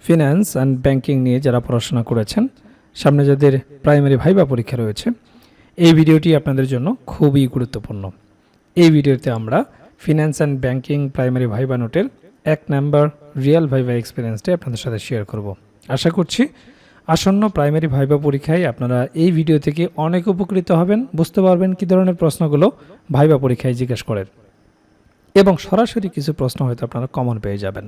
Finance and banking নিয়ে যারা পড়াশোনা করেছেন, সামনে যাদের প্রাইমারি ভাইবা পরীক্ষা রয়েছে, এই ভিডিওটি আপনাদের জন্য খুবই গুরুত্বপূর্ণ। এই ভিডিওতে আমরা finance and banking primary viva নোটের 1 নাম্বার রিয়েল ভাইবা এক্সপিরিয়েন্সটি আপনাদের সাথে শেয়ার করব। আশা করছি আসন্ন প্রাইমারি ভাইবা পরীক্ষায় আপনারা এই ভিডিও থেকে অনেক উপকৃত হবেন, বুঝতে পারবেন কী ধরনের প্রশ্নগুলো ভাইবা পরীক্ষায় জিজ্ঞেস করেন এবং সরাসরি কিছু প্রশ্ন হয়তো আপনারা কমন পেয়ে যাবেন।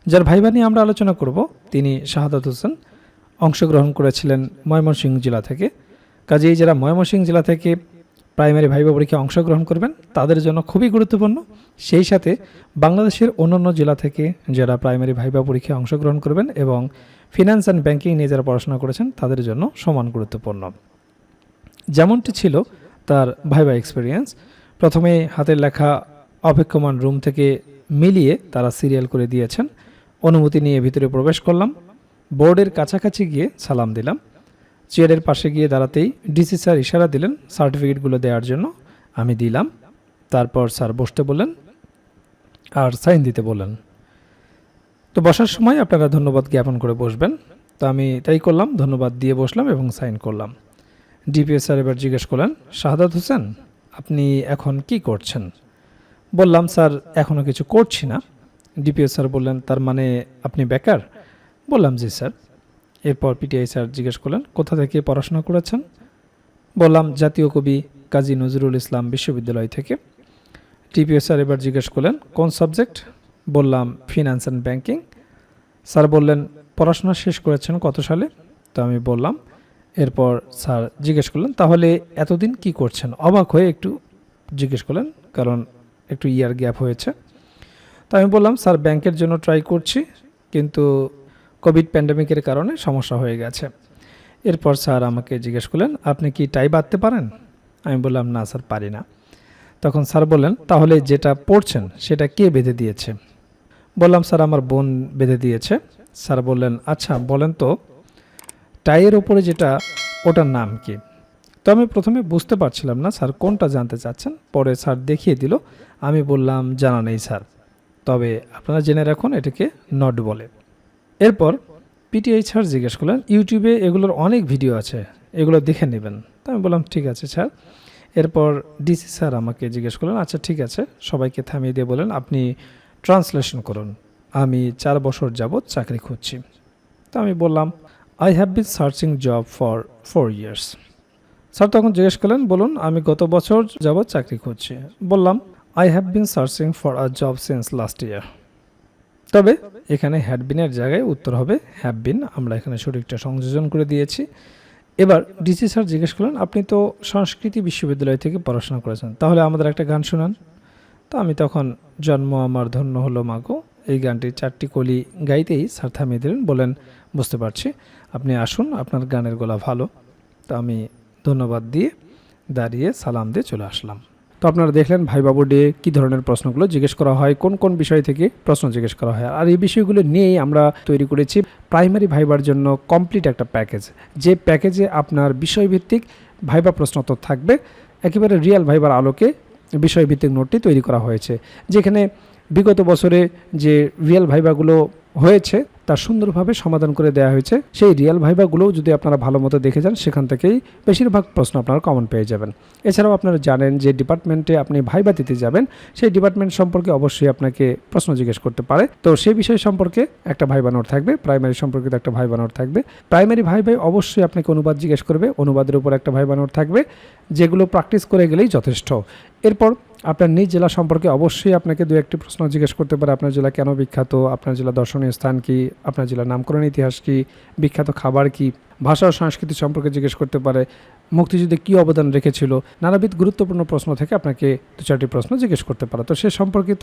যার ভাইবা নিয়ে আমরা আলোচনা করব তিনি শাহাদাত হোসেন, অংশগ্রহণ করেছিলেন ময়মনসিংহ জেলা থেকে। কাজেই যারা ময়মনসিংহ জেলা থেকে প্রাইমারি ভাইবা পরীক্ষায় অংশগ্রহণ করবেন তাদের জন্য খুবই গুরুত্বপূর্ণ। সেই সাথে বাংলাদেশের অন্যান্য জেলা থেকে যারা প্রাইমারি ভাইবা পরীক্ষায় অংশগ্রহণ করবেন এবং ফিন্যান্স অ্যান্ড ব্যাংকিং নিয়ে যারা পড়াশোনা করেছেন তাদের জন্য সমান গুরুত্বপূর্ণ। যেমনটি ছিল তার ভাইবা এক্সপিরিয়েন্স, প্রথমে হাতের লেখা অপেক্ষমান রুম থেকে মিলিয়ে তারা সিরিয়াল করে দিয়েছেন। অনুমতি নিয়ে ভিতরে প্রবেশ করলাম, বোর্ডের কাছাকাছি গিয়ে সালাম দিলাম। চেয়ারের পাশে গিয়ে দাঁড়াতেই ডিসি স্যার ইশারা দিলেন সার্টিফিকেটগুলো দেওয়ার জন্য, আমি দিলাম। তারপর স্যার বসতে বললেন আর সাইন দিতে বললেন। তো বসার সময় আপনারা ধন্যবাদ জ্ঞাপন করে বসবেন, তো আমি তাই করলাম, ধন্যবাদ দিয়ে বসলাম এবং সাইন করলাম। ডিপিএস স্যার এবার জিজ্ঞেস করলেন, শাহাদাত হোসেন আপনি এখন কি করছেন? বললাম স্যার এখনও কিছু করছি না। ডিপিএস স্যার বললেন তার মানে আপনি বেকার? বললাম জি স্যার। এরপর পিটিআই স্যার জিজ্ঞেস করলেন কোথা থেকে পড়াশোনা করেছেন? বললাম জাতীয় কবি কাজী নজরুল ইসলাম বিশ্ববিদ্যালয় থেকে। ডিপিএস স্যার এবার জিজ্ঞেস করলেন কোন সাবজেক্ট? বললাম ফিন্যান্স অ্যান্ড ব্যাংকিং। স্যার বললেন পড়াশোনা শেষ করেছেন কত সালে? তো আমি বললাম। এরপর স্যার জিজ্ঞেস করলেন তাহলে এতদিন কি করছেন? অবাক হয়ে একটু জিজ্ঞেস করলেন, কারণ একটু ইয়ার গ্যাপ হয়েছে। তো আমি বললাম স্যার ব্যাংকের জন্য ট্রাই করছি, কিন্তু কোভিড প্যান্ডেমিকের কারণে সমস্যা হয়ে গেছে। এরপর স্যার আমাকে জিজ্ঞেস করলেন আপনি কি টাই বাঁধতে পারেন? আমি বললাম না স্যার পারি না। তখন স্যার বললেন তাহলে যেটা পড়ছেন সেটা কে বেঁধে দিয়েছে? বললাম স্যার আমার বোন বেঁধে দিয়েছে। স্যার বললেন আচ্ছা বলেন তো টাইয়ের ওপরে যেটা, ওটার নাম কি? তো আমি প্রথমে বুঝতে পারছিলাম না স্যার কোনটা জানতে চাচ্ছেন। পরে স্যার দেখিয়ে দিল। আমি বললাম জানা নেই স্যার, তবে আপনারা জেনে রাখুন এটাকে নট বলে। এরপর পিটিআই স্যার জিজ্ঞেস করলেন ইউটিউবে এগুলোর অনেক ভিডিও আছে, এগুলো দেখে নেবেন। তো আমি বললাম ঠিক আছে স্যার। এরপর ডিসি স্যার আমাকে জিজ্ঞেস করলেন আচ্ছা ঠিক আছে, সবাইকে থামিয়ে দিয়ে বলেন আপনি ট্রান্সলেশন করুন, আমি 4 বছর যাবৎ চাকরি খুঁজছি। তো আমি বললাম I have been searching job for 4 years। Sir তখন জিজ্ঞেস করলেন বলুন আমি গত বছর যাবৎ চাকরি খুঁজছি। বললাম I have been searching for a job since last year. তবে এখানে হ্যাড বিনের জায়গায় উত্তর হবে হ্যাভ বিন, আমরা এখানে সঠিকটা সংযোজন করে দিয়েছি। এবার ডিসি স্যার জিজ্ঞেস করলেন আপনি তো সংস্কৃতি বিশ্ববিদ্যালয় থেকে পড়াশোনা করেছেন, তাহলে আমাদের একটা গান শোনান। তো আমি তখন জন্ম আমার ধন্য হলো মাগো, এই গানটি 4টি কলি গাইতেই স্যার থামিয়ে দিলেন, বলেন বুঝতে পারছি, আপনি আসুন, আপনার গানের গলা ভালো। তো আমি ধন্যবাদ দিয়ে দাঁড়িয়ে সালাম দিয়ে চলে আসলাম। তো আপনারা দেখলেন ভাইবা বোর্ডে কী ধরনের প্রশ্নগুলো জিজ্ঞেস করা হয়, কোন কোন বিষয় থেকে প্রশ্ন জিজ্ঞেস করা হয়। আর এই বিষয়গুলো নিয়েই আমরা তৈরি করেছি প্রাইমারি ভাইবার জন্য কমপ্লিট একটা প্যাকেজ, যে প্যাকেজে আপনার বিষয়ভিত্তিক ভাইবা প্রশ্ন তো থাকবে, একেবারে রিয়েল ভাইবার আলোকে বিষয়ভিত্তিক নোটটি তৈরি করা হয়েছে, যেখানে বিগত বছরে যে রিয়েল ভাইবাগুলো হয়েছে তা সুন্দরভাবে সমাধান করে দেওয়া হয়েছে। সেই রিয়েল ভাইবাগুলোও যদি আপনারা ভালো মতো দেখে যান, সেখান থেকেই বেশিরভাগ প্রশ্ন আপনারা কমন পেয়ে যাবেন। এছাড়াও আপনারা জানেন যে ডিপার্টমেন্টে আপনি ভাইবা দিতে যাবেন, সেই ডিপার্টমেন্ট সম্পর্কে অবশ্যই আপনাকে প্রশ্ন জিজ্ঞেস করতে পারে। তো সেই বিষয় সম্পর্কে একটা ভাইবা নোট থাকবে, প্রাইমারি সম্পর্কিত একটা ভাইবা নোট থাকবে। প্রাইমারি ভাইবায় অবশ্যই আপনাকে অনুবাদ জিজ্ঞেস করবে, অনুবাদের উপর একটা ভাইবা নোট থাকবে, যেগুলো প্র্যাকটিস করে গেলেই যথেষ্ট। এরপর আপনার নিজ জেলা সম্পর্কে অবশ্যই আপনাকে 2-1টি প্রশ্ন জিজ্ঞেস করতে পারে। আপনার জেলা কেন বিখ্যাত, আপনার জেলা দর্শনীয় স্থান কি, আপনার জেলার নামকরণ ইতিহাস কি, বিখ্যাত খাবার কি, ভাষা ও সংস্কৃতি সম্পর্কে জিজ্ঞেস করতে পারে, মুক্তিযুদ্ধে কী অবদান রেখেছিল, নানাবিধ গুরুত্বপূর্ণ প্রশ্ন থেকে আপনাকে 2-4টি প্রশ্ন জিজ্ঞেস করতে পারে। তো সে সম্পর্কিত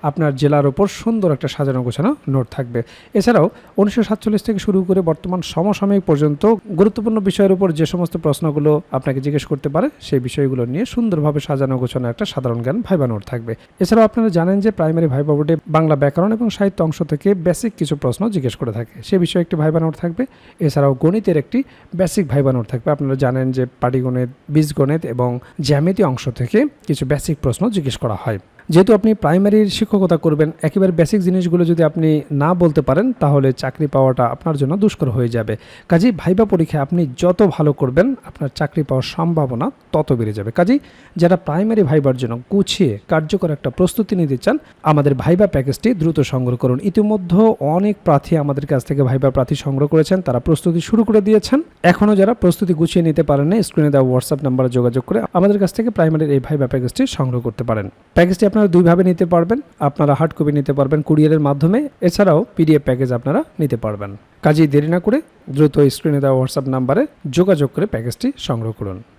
আপনার জেলার ওপর সুন্দর একটা সাজানো গোছানো নোট থাকবে। এছাড়াও 1947 থেকে শুরু করে বর্তমান সমসাময়িক পর্যন্ত গুরুত্বপূর্ণ বিষয়ের উপর যে সমস্ত প্রশ্নগুলো আপনাকে জিজ্ঞেস করতে পারে, সেই বিষয়গুলো নিয়ে সুন্দরভাবে সাজানো গোছানো একটা সাধারণ জ্ঞান ভাইবা নোট থাকবে। এছাড়াও আপনারা জানেন যে প্রাইমারি ভাইবা বোর্ডে বাংলা ব্যাকরণ এবং সাহিত্য অংশ থেকে বেসিক কিছু প্রশ্ন জিজ্ঞেস করে থাকে, সে বিষয়ে একটি ভাইবা নোট থাকবে। এছাড়াও গণিতের একটি বেসিক ভাইবা নোট থাকবে। আপনারা জানেন যে পাটিগণিত, বীজগণিত এবং জ্যামিতি অংশ থেকে কিছু বেসিক প্রশ্ন জিজ্ঞেস করা হয়। যেহেতু আপনি প্রাইমারির শিক্ষকতা করবেন, একেবারে বেসিক জিনিসগুলো যদি আপনি না বলতে পারেন তাহলে চাকরি পাওয়াটা আপনার জন্য দুষ্কর হয়ে যাবে। কাজেই ভাইবা পরীক্ষায় আপনি যত ভালো করবেন আপনার চাকরি পাওয়ার সম্ভাবনা তত বেড়ে যাবে। কাজেই যারা প্রাইমারি ভাইবার জন্য গুছিয়ে কার্যকর একটা প্রস্তুতি নিতে চান, আমাদের ভাইবা প্যাকেজটি দ্রুত সংগ্রহ করুন। ইতিমধ্যে অনেক প্রার্থী আমাদের কাছ থেকে ভাইবা প্রার্থী সংগ্রহ করেছেন, তারা প্রস্তুতি শুরু করে দিয়েছেন। এখনও যারা প্রস্তুতি গুছিয়ে নিতে পারেন না, স্ক্রিনে দেওয়া হোয়াটসঅ্যাপ নাম্বারে যোগাযোগ করে আমাদের কাছ থেকে প্রাইমারির এই ভাইবা প্যাকেজটি সংগ্রহ করতে পারেন। প্যাকেজটি আপনারা দুইভাবে নিতে পারবেন, আপনারা হার্ড কপি নিতে পারবেন কুরিয়ারের মাধ্যমে, এছাড়াও পিডিএফ প্যাকেজ আপনারা নিতে পারবেন। কাজেই দেরি না করে দ্রুত স্ক্রিনে দেওয়া হোয়াটসঅ্যাপ নাম্বারে যোগাযোগ করে প্যাকেজটি সংগ্রহ করুন।